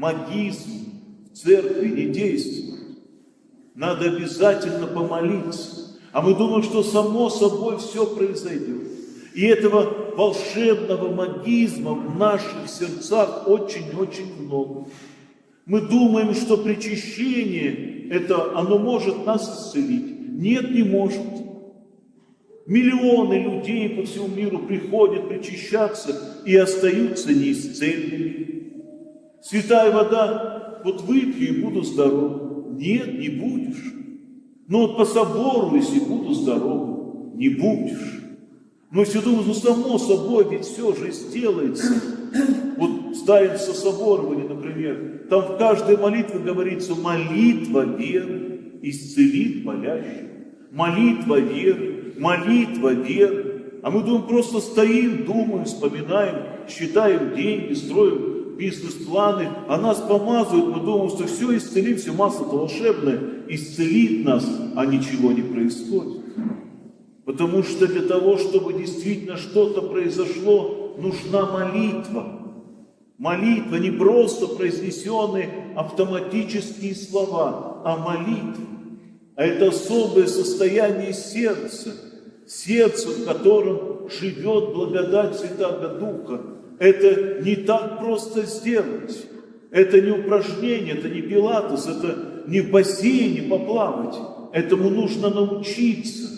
магизм в церкви не действует. Надо обязательно помолиться. А мы думаем, что само собой все произойдет. И этого волшебного магизма в наших сердцах очень-очень много. Мы думаем, что причащение, оно может нас исцелить. Нет, не может. Миллионы людей по всему миру приходят причащаться и остаются неисцеленными. Святая вода, вот выпью и буду здоров. Нет, не будешь. Но вот пособоруюсь и буду здоров. Не будешь. Мы все думаем, ну само собой, ведь все же сделается. Вот с таинством соборования, например, там в каждой молитве говорится: молитва веры исцелит болящих. Молитва веры, молитва веры. А мы думаем, просто стоим, думаем, вспоминаем, считаем деньги, строим бизнес-планы, а нас помазывают, мы думаем, что все исцелит, все масло-то волшебное исцелит нас, а ничего не происходит. Потому что для того, чтобы действительно что-то произошло, нужна молитва. Молитва, не просто произнесенные автоматические слова, а молитва. А это особое состояние сердца, сердце, в котором живет благодать Святаго Духа. Это не так просто сделать. Это не упражнение, это не пилатес, это не в бассейне поплавать. Этому нужно научиться.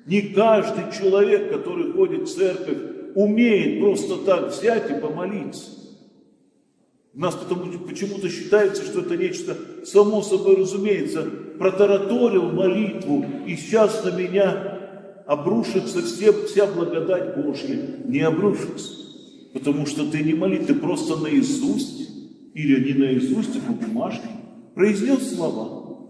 Не каждый человек, который ходит в церковь, умеет просто так взять и помолиться. У нас почему-то считается, что это нечто само собой разумеется. Протараторил молитву, и сейчас на меня обрушится вся благодать Божья. Не обрушится. Потому что ты не молитв, ты просто наизусть, или не наизусть, а по бумажке произнес слова.